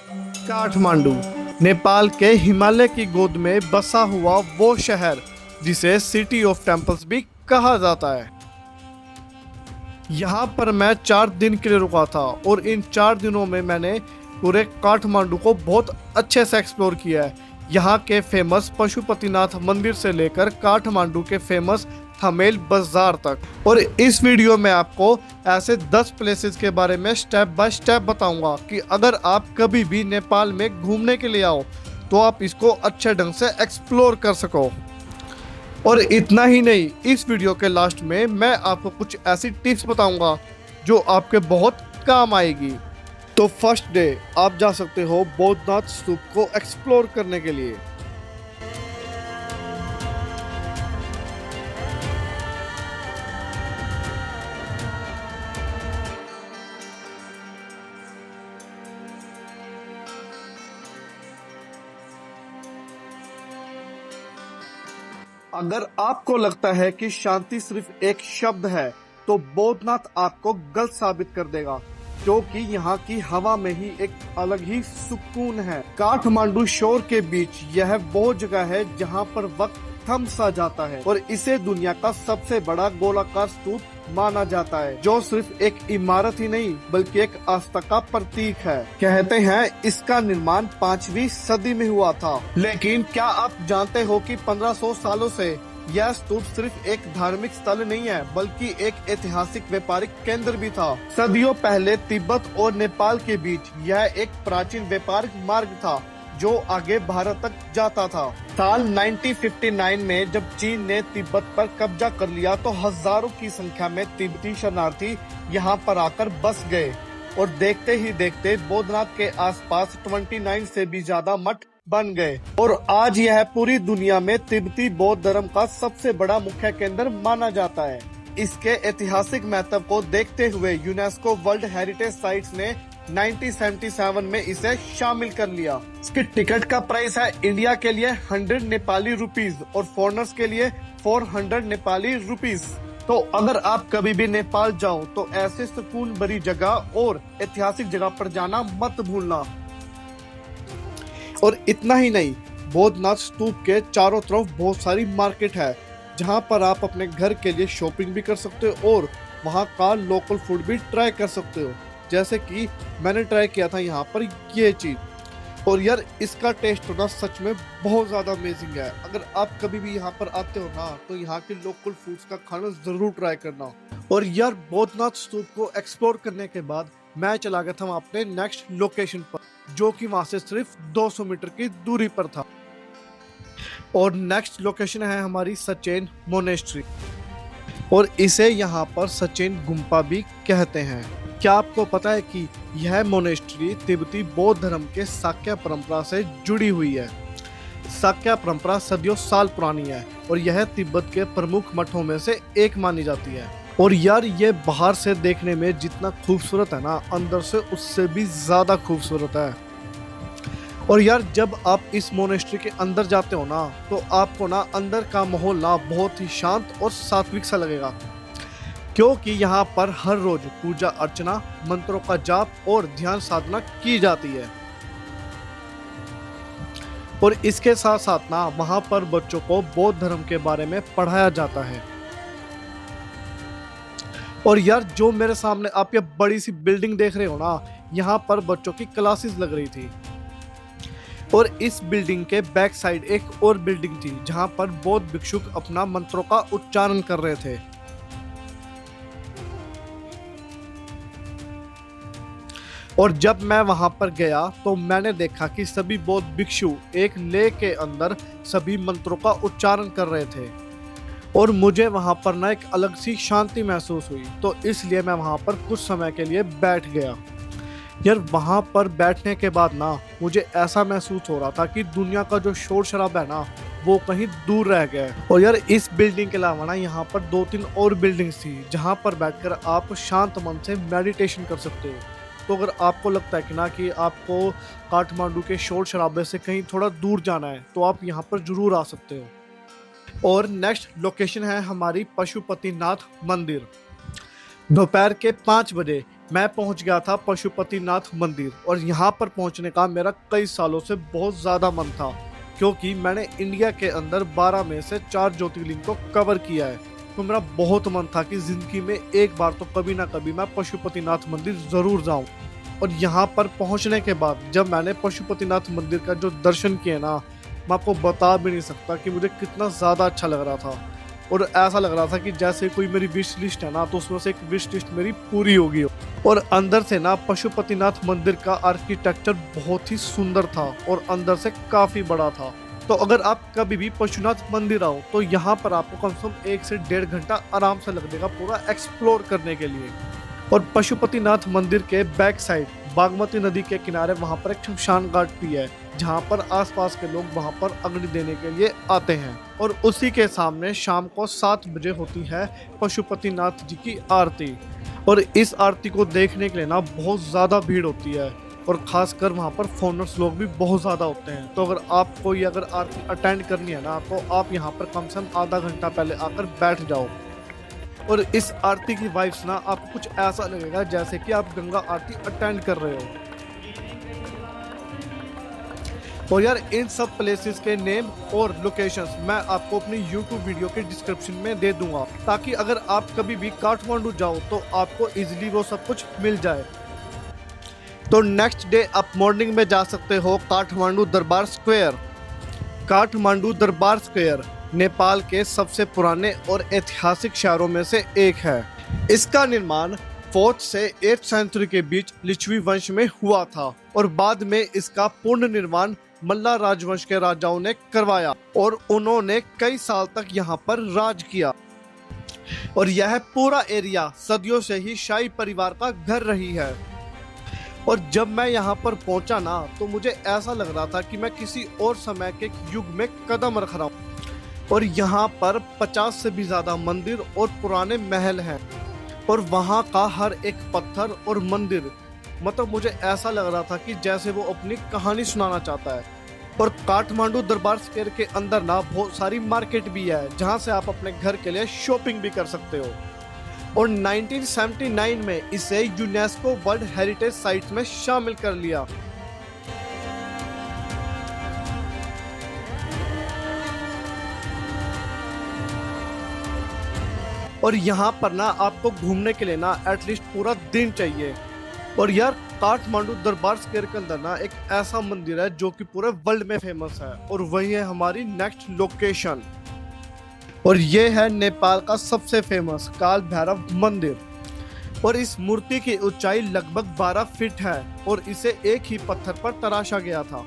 काठमांडू नेपाल के हिमालय की गोद में बसा हुआ वो शहर जिसे सिटी ऑफ टेम्पल्स भी कहा जाता है। यहाँ पर मैं 4 दिन के लिए रुका था और इन 4 दिनों में मैंने पूरे काठमांडू को बहुत अच्छे से एक्सप्लोर किया है। यहाँ के फेमस पशुपतिनाथ मंदिर से लेकर काठमांडू के फेमस थमेल बाजार तक। और इस वीडियो में आपको ऐसे 10 प्लेसेस के बारे में स्टेप बाय स्टेप बताऊंगा कि अगर आप कभी भी नेपाल में घूमने के लिए आओ तो आप इसको अच्छे ढंग से एक्सप्लोर कर सको। और इतना ही नहीं, इस वीडियो के लास्ट में मैं आपको कुछ ऐसी टिप्स बताऊंगा जो आपके बहुत काम आएगी। तो फर्स्ट डे आप जा सकते हो बौद्धनाथ स्तूप को एक्सप्लोर करने के लिए। अगर आपको लगता है कि शांति सिर्फ एक शब्द है तो बौद्धनाथ आपको गलत साबित कर देगा, क्योंकि यहाँ की हवा में ही एक अलग ही सुकून है। काठमांडू शोर के बीच यह वो जगह है जहाँ पर वक्त थम सा जाता है और इसे दुनिया का सबसे बड़ा गोलाकार स्तूप माना जाता है, जो सिर्फ एक इमारत ही नहीं बल्कि एक आस्था का प्रतीक है। कहते हैं इसका निर्माण 5वीं सदी में हुआ था, लेकिन क्या आप जानते हो कि 1500 सालों से यह स्तूप सिर्फ एक धार्मिक स्थल नहीं है बल्कि एक ऐतिहासिक व्यापारिक केंद्र भी था। सदियों पहले तिब्बत और नेपाल के बीच यह एक प्राचीन व्यापारिक मार्ग था जो आगे भारत तक जाता था। साल 1959 में जब चीन ने तिब्बत पर कब्जा कर लिया तो हजारों की संख्या में तिब्बती शरणार्थी यहाँ पर आकर बस गए और देखते ही देखते बौद्धनाथ के आसपास 29 से भी ज्यादा मठ बन गए और आज यह पूरी दुनिया में तिब्बती बौद्ध धर्म का सबसे बड़ा मुख्य केंद्र माना जाता है। इसके ऐतिहासिक महत्व को देखते हुए यूनेस्को वर्ल्ड हेरिटेज साइट्स ने 1977 में इसे शामिल कर लिया। इसके टिकट का प्राइस है इंडिया के लिए 100 नेपाली रुपीज और फॉरेनर्स के लिए 400 नेपाली रुपीज। तो अगर आप कभी भी नेपाल जाओ तो ऐसे सुकून भरी जगह और ऐतिहासिक जगह पर जाना मत भूलना। और इतना ही नहीं, बौद्धनाथ स्तूप के चारों तरफ बहुत सारी मार्केट है जहां पर आप अपने घर के लिए शॉपिंग भी कर सकते हो और वहां का लोकल फूड भी ट्राई कर सकते हो, जैसे कि मैंने ट्राई किया था यहाँ पर ये चीज। और यार इसका टेस्ट होना सच में बहुत ज्यादा अमेजिंग है। अगर आप कभी भी यहाँ पर आते हो ना तो यहाँ के लोकल फूड्स का खाना जरूर ट्राई करना। और यार बौद्धनाथ स्तूप को एक्सप्लोर करने के बाद मैं चला गया था अपने नेक्स्ट लोकेशन पर, जो कि वहां से सिर्फ 200 मीटर की दूरी पर था। और नेक्स्ट लोकेशन है हमारी सचेन मोनेस्ट्री और इसे यहाँ पर सचेन गुम्पा भी कहते हैं। क्या आपको पता है कि यह मोनेस्ट्री तिब्बती बौद्ध धर्म के शाक्य परंपरा से जुड़ी हुई है। शाक्य परंपरा सदियों साल पुरानी है और यह तिब्बत के प्रमुख मठों में से एक मानी जाती है। और यार ये बाहर से देखने में जितना खूबसूरत है ना, अंदर से उससे भी ज्यादा खूबसूरत है। और यार जब आप इस मोनेस्ट्री के अंदर जाते हो ना तो आपको ना अंदर का माहौल ना बहुत ही शांत और सात्विक सा लगेगा, क्योंकि यहाँ पर हर रोज पूजा अर्चना, मंत्रों का जाप और ध्यान साधना की जाती है। और इसके साथ साथ ना वहाँ पर बच्चों को बौद्ध धर्म के बारे में पढ़ाया जाता है। और यार जो मेरे सामने आप ये बड़ी सी बिल्डिंग देख रहे हो ना, यहाँ पर बच्चों की क्लासेस लग रही थी। और इस बिल्डिंग के बैक साइड एक और बिल्डिंग थी जहाँ पर बौद्ध भिक्षुक अपना मंत्रों का उच्चारण कर रहे थे। और जब मैं वहां पर गया तो मैंने देखा कि सभी बौद्ध भिक्षु एक लेह के अंदर सभी मंत्रों का उच्चारण कर रहे थे और मुझे वहां पर ना एक अलग सी शांति महसूस हुई, तो इसलिए मैं वहां पर कुछ समय के लिए बैठ गया। यार वहां पर बैठने के बाद ना मुझे ऐसा महसूस हो रहा था कि दुनिया का जो शोर शराबा है ना वो कहीं दूर रह गया है। और यार इस बिल्डिंग के अलावा ना यहाँ पर 2-3 और बिल्डिंग्स थी जहाँ पर बैठकर आप शांत मन से मेडिटेशन कर सकते हो। तो अगर आपको लगता है कि ना कि आपको काठमांडू के शोर शराबे से कहीं थोड़ा दूर जाना है तो आप यहाँ पर जरूर आ सकते हो। और नेक्स्ट लोकेशन है हमारी पशुपतिनाथ मंदिर। दोपहर के 5 बजे मैं पहुंच गया था पशुपतिनाथ मंदिर और यहाँ पर पहुंचने का मेरा कई सालों से बहुत ज़्यादा मन था, क्योंकि मैंने इंडिया के अंदर 12 में से 4 ज्योतिर्लिंग को कवर किया है। तो मेरा बहुत मन था कि ज़िंदगी में एक बार तो कभी ना कभी मैं पशुपतिनाथ मंदिर ज़रूर जाऊं। और यहाँ पर पहुँचने के बाद जब मैंने पशुपतिनाथ मंदिर का जो दर्शन किए ना, मैं आपको बता भी नहीं सकता कि मुझे कितना ज़्यादा अच्छा लग रहा था। और ऐसा लग रहा था कि जैसे कोई मेरी विश लिस्ट है ना, तो उसमें से एक विश लिस्ट मेरी पूरी होगी। और अंदर से ना पशुपतिनाथ मंदिर का आर्किटेक्चर बहुत ही सुंदर था और अंदर से काफ़ी बड़ा था। तो अगर आप कभी भी पशुपतिनाथ मंदिर आओ तो यहाँ पर आपको कम से कम 1 से 1.5 घंटा आराम से लग जाएगा पूरा एक्सप्लोर करने के लिए। और पशुपतिनाथ मंदिर के बैक साइड बागमती नदी के किनारे वहाँ पर एक शमशान घाट भी है, जहाँ पर आसपास के लोग वहाँ पर अग्नि देने के लिए आते हैं। और उसी के सामने शाम को 7 बजे होती है पशुपतिनाथ जी की आरती। और इस आरती को देखने के लिए ना बहुत ज़्यादा भीड़ होती है और ख़ासकर वहाँ पर फॉरेनर्स लोग भी बहुत ज़्यादा होते हैं। तो अगर आरती अटेंड करनी है ना, तो आप यहाँ पर कम से कम आधा घंटा पहले आकर बैठ जाओ। और इस आरती की वाइब्स ना आपको कुछ ऐसा लगेगा जैसे कि आप गंगा आरती अटेंड कर रहे हो। और यार इन सब प्लेसेस के नेम और लोकेशंस मैं आपको अपनी YouTube वीडियो के डिस्क्रिप्शन में दे दूंगा, ताकि अगर आप कभी भी काठमांडू जाओ तो आपको इजीली वो सब कुछ मिल जाए। तो नेक्स्ट डे आप मॉर्निंग में जा सकते हो काठमांडू दरबार स्क्वायर। काठमांडू दरबार स्क्वायर नेपाल के सबसे पुराने और ऐतिहासिक शहरों में से एक है। इसका निर्माण 4th से 8th सेंचुरी के बीच लिच्छवी वंश में हुआ था और बाद में इसका पूर्ण निर्माण मल्ला राजवंश के राजाओं ने करवाया और उन्होंने कई साल तक यहाँ पर राज किया। और यह पूरा एरिया सदियों से ही शाही परिवार का घर रही है। और जब मैं यहाँ पर पहुंचा ना, तो मुझे ऐसा लग रहा था कि मैं किसी और समय के युग में कदम रख रहा हूँ। और यहाँ पर 50 से भी ज़्यादा मंदिर और पुराने महल हैं और वहाँ का हर एक पत्थर और मंदिर, मतलब मुझे ऐसा लग रहा था कि जैसे वो अपनी कहानी सुनाना चाहता है। और काठमांडू दरबार स्क्वायर के अंदर ना बहुत सारी मार्केट भी है, जहाँ से आप अपने घर के लिए शॉपिंग भी कर सकते हो। और 1979 में इसे यूनेस्को वर्ल्ड हेरिटेज साइट में शामिल कर लिया। और यहाँ पर ना आपको घूमने के लिए ना एटलीस्ट पूरा दिन चाहिए। और यार काठमांडू दरबार स्क्वायर के अंदर ना एक ऐसा मंदिर है जो कि पूरे वर्ल्ड में फेमस है, और वही है हमारी नेक्स्ट लोकेशन। और ये है नेपाल का सबसे फेमस काल भैरव मंदिर। और इस मूर्ति की ऊंचाई लगभग 12 फीट है और इसे एक ही पत्थर पर तराशा गया था।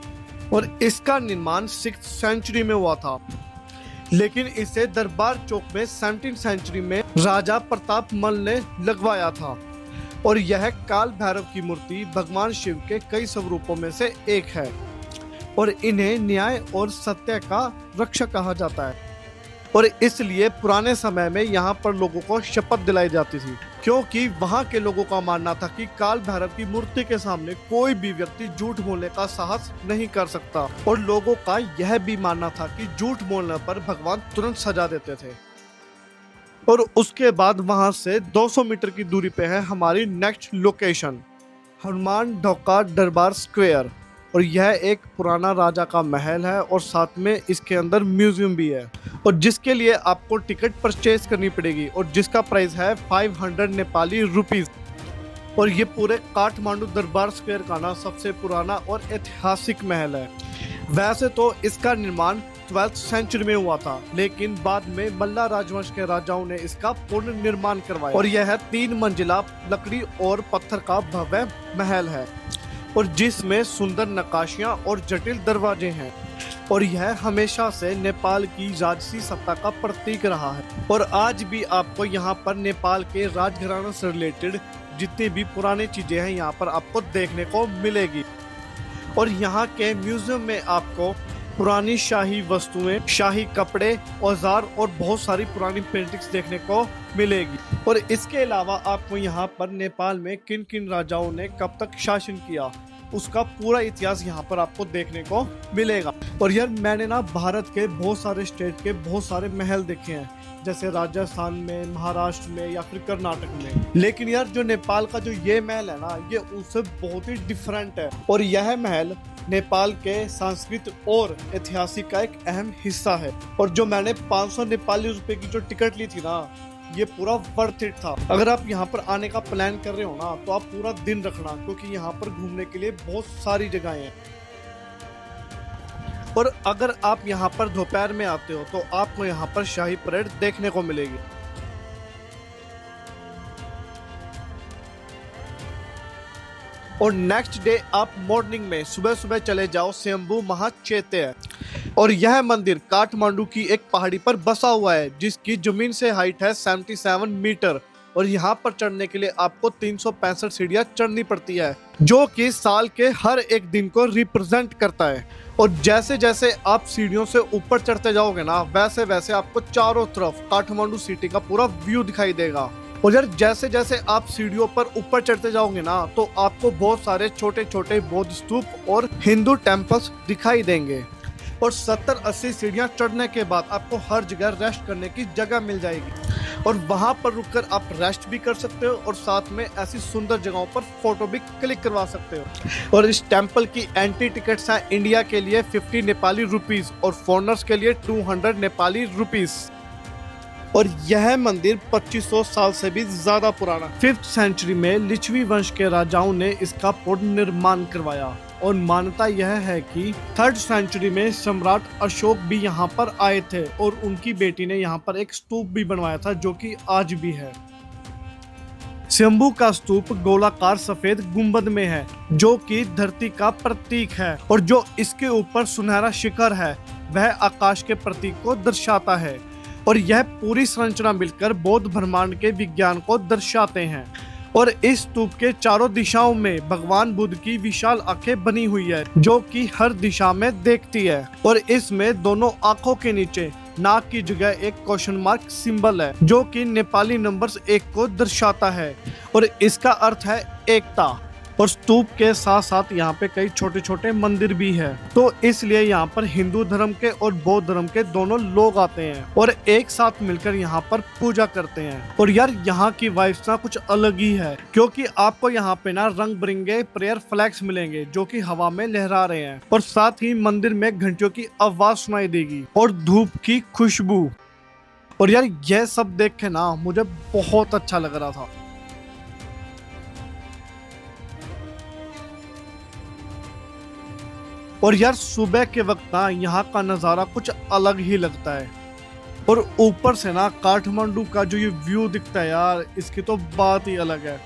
और इसका निर्माण 6th सेंचुरी में हुआ था, लेकिन इसे दरबार चौक में 17th सेंचुरी में राजा प्रताप मल ने लगवाया था। और यह काल भैरव की मूर्ति भगवान शिव के कई स्वरूपों में से एक है और इन्हें न्याय और सत्य का रक्षक कहा जाता है। और इसलिए पुराने समय में यहाँ पर लोगों को शपथ दिलाई जाती थी, क्योंकि वहाँ के लोगों का मानना था कि काल भैरव की मूर्ति के सामने कोई भी व्यक्ति झूठ बोलने का साहस नहीं कर सकता। और लोगों का यह भी मानना था कि झूठ बोलने पर भगवान तुरंत सजा देते थे। और उसके बाद वहाँ से 200 मीटर की दूरी पे है हमारी नेक्स्ट लोकेशन, हनुमान ढोका दरबार स्क्वायर। और यह एक पुराना राजा का महल है और साथ में इसके अंदर म्यूजियम भी है, और जिसके लिए आपको टिकट परचेज करनी पड़ेगी और जिसका प्राइस है 500 नेपाली रुपीस। और ये पूरे काठमांडू दरबार स्क्वायर का ना सबसे पुराना और ऐतिहासिक महल है। वैसे तो इसका निर्माण 12th सेंचुरी में हुआ था, लेकिन बाद में मल्ला राजवंश के राजाओं ने इसका पूर्ण निर्माण करवाया। और यह 3 मंजिला लकड़ी और पत्थर का भव्य महल है और जिसमें सुंदर नक्काशियां और जटिल दरवाजे हैं। और यह हमेशा से नेपाल की राजसी सत्ता का प्रतीक रहा है। और आज भी आपको यहाँ पर नेपाल के राजघराने से रिलेटेड जितनी भी पुरानी चीजें हैं यहाँ पर आपको देखने को मिलेगी। और यहाँ के म्यूजियम में आपको पुरानी शाही वस्तुएं, शाही कपड़े, औजार और बहुत सारी पुरानी पेंटिंग्स देखने को मिलेगी। और इसके अलावा आपको यहाँ पर नेपाल में किन किन राजाओं ने कब तक शासन किया उसका पूरा इतिहास यहाँ पर आपको देखने को मिलेगा। और यार मैंने ना भारत के बहुत सारे स्टेट के बहुत सारे महल देखे हैं, जैसे राजस्थान में, महाराष्ट्र में या फिर कर्नाटक में। लेकिन यार जो नेपाल का जो ये महल है ना, ये उससे बहुत ही डिफरेंट है और यह महल नेपाल के सांस्कृतिक और ऐतिहासिक का एक अहम हिस्सा है। और जो मैंने 500 नेपाली रुपए की जो टिकट ली थी ना, ये पूरा वर्थ इट था। अगर आप यहाँ पर आने का प्लान कर रहे हो ना, तो आप पूरा दिन रखना, क्योंकि यहाँ पर घूमने के लिए बहुत सारी जगहें हैं। और अगर आप यहाँ पर दोपहर में आते हो तो आपको यहाँ पर शाही परेड देखने को मिलेगी। और नेक्स्ट डे आप मॉर्निंग में सुबह सुबह चले जाओ स्वयंभू महाचैत्य। और यह मंदिर काठमांडू की एक पहाड़ी पर बसा हुआ है, जिसकी जमीन से हाइट है 77 मीटर। और यहाँ पर चढ़ने के लिए आपको 365 सीढ़ियाँ चढ़नी पड़ती है, जो कि साल के हर एक दिन को रिप्रेजेंट करता है। और जैसे जैसे आप सीढ़ियों से ऊपर चढ़ते जाओगे ना, वैसे वैसे आपको चारों तरफ काठमांडू सिटी का पूरा व्यू दिखाई देगा। और यार जैसे जैसे आप सीढ़ियों पर ऊपर चढ़ते जाओगे ना, तो आपको बहुत सारे छोटे छोटे बौद्ध स्तूप और हिंदू टेम्पल्स दिखाई देंगे। और 70-80 सीढ़ियां चढ़ने के बाद आपको हर जगह रेस्ट करने की जगह मिल जाएगी, और वहां पर रुककर आप रेस्ट भी कर सकते हो और साथ में ऐसी सुंदर जगहों पर फोटो भी क्लिक करवा सकते हो। और इस टेम्पल की एंट्री टिकट्स हैं इंडिया के लिए 50 नेपाली रुपीस और फॉरेनर्स के लिए 200 नेपाली रुपीस। और यह मंदिर 2500 साल से भी ज्यादा पुराना। 5th सेंचुरी में लिच्छवी वंश के राजाओं ने इसका पुनर्निर्माण करवाया। और मान्यता यह है कि 3rd सेंचुरी में सम्राट अशोक भी यहाँ पर आए थे और उनकी बेटी ने यहाँ पर एक स्तूप भी बनवाया था, जो कि आज भी है। स्वयंभू का स्तूप गोलाकार सफेद गुंबद में है, जो कि धरती का प्रतीक है। और जो इसके ऊपर सुनहरा शिखर है, वह आकाश के प्रतीक को दर्शाता है। और यह पूरी संरचना मिलकर बौद्ध ब्रह्मांड के विज्ञान को दर्शाते हैं। और इस स्तूप के चारों दिशाओं में भगवान बुद्ध की विशाल आंखें बनी हुई है, जो कि हर दिशा में देखती है। और इसमें दोनों आंखों के नीचे नाक की जगह एक क्वेश्चन मार्क सिंबल है, जो कि नेपाली नंबर्स 1 को दर्शाता है। और इसका अर्थ है एकता। और स्तूप के साथ साथ यहाँ पे कई छोटे छोटे मंदिर भी है, तो इसलिए यहाँ पर हिंदू धर्म के और बौद्ध धर्म के दोनों लोग आते हैं और एक साथ मिलकर यहाँ पर पूजा करते हैं। और यार यहाँ की वाइब्स ना कुछ अलग ही है, क्योंकि आपको यहाँ पे ना रंग बिरंगे प्रेयर फ्लैग्स मिलेंगे, जो कि हवा में लहरा रहे हैं। और साथ ही मंदिर में घंटियों की आवाज सुनाई देगी और धूप की खुशबू। और यार यह सब देख के ना मुझे बहुत अच्छा लग रहा था। और यार सुबह के वक्त ना यहाँ का नज़ारा कुछ अलग ही लगता है। और ऊपर से ना काठमांडू का जो ये व्यू दिखता है यार, इसकी तो बात ही अलग है।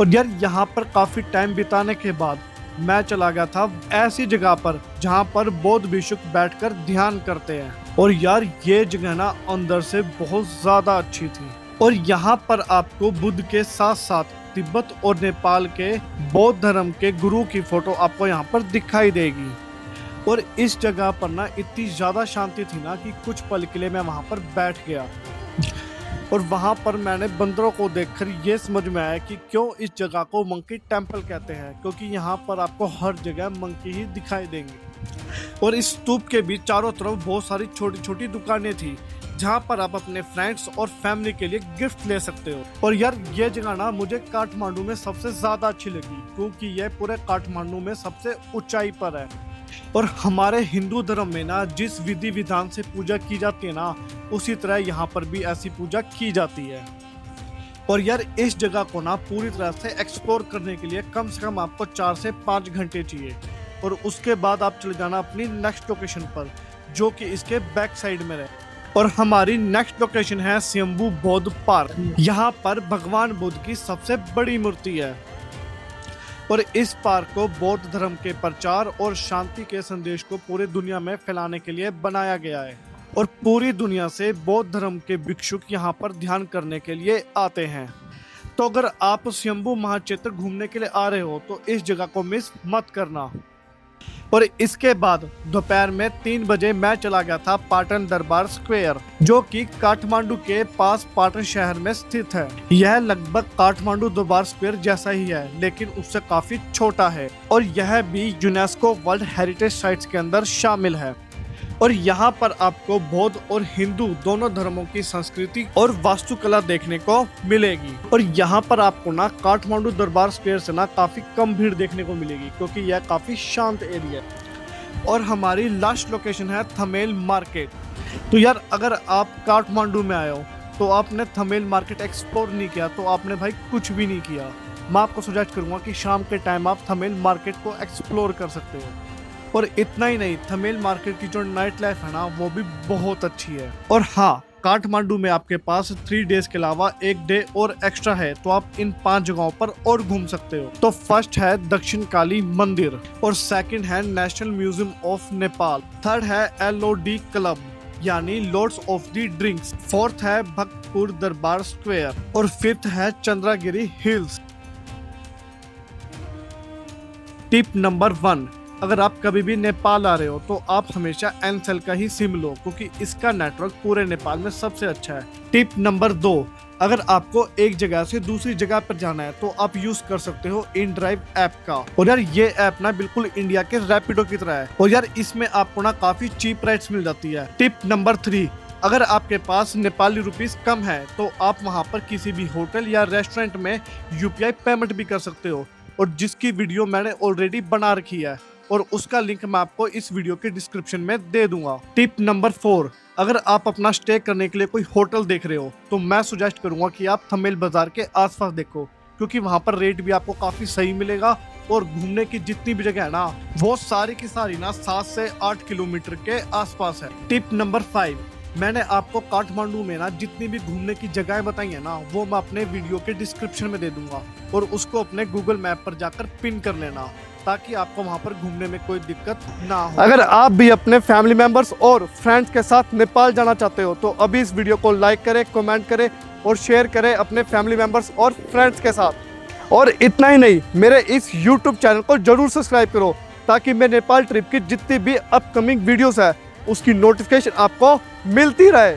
और यार यहाँ पर काफी टाइम बिताने के बाद मैं चला गया था ऐसी जगह पर जहाँ पर बौद्ध भिक्षुक बैठकर ध्यान करते हैं। और यार ये जगह ना अंदर से बहुत ज्यादा अच्छी थी। और यहाँ पर आपको बुद्ध के साथ साथ तिब्बत और नेपाल के बौद्ध धर्म के गुरु की फोटो आपको यहाँ पर दिखाई देगी। और इस जगह पर ना इतनी ज्यादा शांति थी ना कि कुछ पल के लिए मैं वहां पर बैठ गया। और वहां पर मैंने बंदरों को देखकर ये समझ में आया कि क्यों इस जगह को मंकी टेम्पल कहते हैं, क्योंकि यहाँ पर आपको हर जगह मंकी ही दिखाई देंगे। और इस स्तूप के बीच चारों तरफ बहुत सारी छोटी छोटी दुकानें थी, जहाँ पर आप अपने फ्रेंड्स और फैमिली के लिए गिफ्ट ले सकते हो। और यार ये जगह ना मुझे काठमांडू में सबसे ज्यादा अच्छी लगी, क्योंकि ये पूरे काठमांडू में सबसे ऊंचाई पर है। और हमारे हिंदू धर्म में ना जिस विधि विधान से पूजा की जाती है ना, उसी तरह यहाँ पर भी ऐसी पूजा की जाती है। और यार इस जगह को ना पूरी तरह से एक्सप्लोर करने के लिए कम से कम आपको 4 से 5 घंटे चाहिए। और उसके बाद आप चले जाना अपनी नेक्स्ट लोकेशन पर, जो कि इसके बैक साइड में है। और हमारी नेक्स्ट लोकेशन है स्वयंभू बौद्ध पार्क। यहाँ पर भगवान बुद्ध की सबसे बड़ी मूर्ति है। और इस पार्क को बौद्ध धर्म के प्रचार और शांति के संदेश को पूरी दुनिया में फैलाने के लिए बनाया गया है। और पूरी दुनिया से बौद्ध धर्म के भिक्षुक यहाँ पर ध्यान करने के लिए आते हैं। तो अगर आप स्वयंभू महाचैत्य घूमने के लिए आ रहे हो तो इस जगह को मिस मत करना। और इसके बाद दोपहर में 3 बजे मैं चला गया था पाटन दरबार स्क्वायर, जो कि काठमांडू के पास पाटन शहर में स्थित है। यह लगभग काठमांडू दरबार स्क्वायर जैसा ही है, लेकिन उससे काफी छोटा है। और यह भी यूनेस्को वर्ल्ड हेरिटेज साइट्स के अंदर शामिल है। और यहाँ पर आपको बौद्ध और हिंदू दोनों धर्मों की संस्कृति और वास्तुकला देखने को मिलेगी। और यहाँ पर आपको ना काठमांडू दरबार स्क्वायर से ना काफी कम भीड़ देखने को मिलेगी, क्योंकि यह काफी शांत एरिया है। और हमारी लास्ट लोकेशन है थमेल मार्केट। तो यार अगर आप काठमांडू में आए हो तो आपने थमेल मार्केट एक्सप्लोर नहीं किया तो आपने भाई कुछ भी नहीं किया। मैं आपको सजेस्ट करूंगा कि शाम के टाइम आप थमेल मार्केट को एक्सप्लोर कर सकते हो। और इतना ही नहीं, थमेल मार्केट की जो नाइट लाइफ है ना वो भी बहुत अच्छी है। और हाँ, काठमांडू में आपके पास 3 डेज के अलावा 1 डे और एक्स्ट्रा है, तो आप इन 5 जगहों पर और घूम सकते हो। तो फर्स्ट है दक्षिण काली मंदिर, और सेकंड है national museum of Nepal, third है LOD क्लब यानी lords of the drinks, fourth है भक्तपुर दरबार स्क्वायर, और फिफ्थ है चंद्रागिरी हिल्स। टिप नंबर 1, अगर आप कभी भी नेपाल आ रहे हो तो आप हमेशा एनसेल का ही सिम लो, क्योंकि इसका नेटवर्क पूरे नेपाल में सबसे अच्छा है। टिप नंबर 2, अगर आपको एक जगह से दूसरी जगह पर जाना है तो आप यूज कर सकते हो InDrive ऐप का। और यार ये ऐप ना बिल्कुल इंडिया के रैपिडो की तरह है, और यार इसमें आपको ना काफी चीप राइड्स मिल जाती है। टिप नंबर 3, अगर आपके पास नेपाली रुपीस कम है तो आप वहां पर किसी भी होटल या रेस्टोरेंट में UPI पेमेंट भी कर सकते हो, और जिसकी वीडियो मैंने ऑलरेडी बना रखी है, और उसका लिंक मैं आपको इस वीडियो के डिस्क्रिप्शन में दे दूंगा। टिप नंबर 4, अगर आप अपना स्टे करने के लिए कोई होटल देख रहे हो तो मैं सुजेस्ट करूंगा कि आप थमेल बाजार के आसपास देखो, क्योंकि वहां पर रेट भी आपको काफी सही मिलेगा, और घूमने की जितनी भी जगह है ना वो सारी की सारी ना 7 से 8 किलोमीटर के आसपास है। टिप नंबर 5, मैंने आपको काठमांडू में ना जितनी भी घूमने की जगहें बताई है ना वो मैं अपने वीडियो के डिस्क्रिप्शन में दे दूंगा, और उसको अपने गूगल मैप पर जाकर पिन कर लेना, ताकि आपको वहां पर घूमने में कोई दिक्कत ना हो। अगर आप भी अपने फैमिली मेंबर्स और फ्रेंड्स के साथ नेपाल जाना चाहते हो तो अभी इस वीडियो को लाइक करें, कमेंट करें और शेयर करें अपने फैमिली मेंबर्स और फ्रेंड्स के साथ। और इतना ही नहीं, मेरे इस YouTube चैनल को जरूर सब्सक्राइब करो, ताकि मैं नेपाल ट्रिप की जितनी भी अपकमिंग वीडियोस है उसकी नोटिफिकेशन आपको मिलती रहे।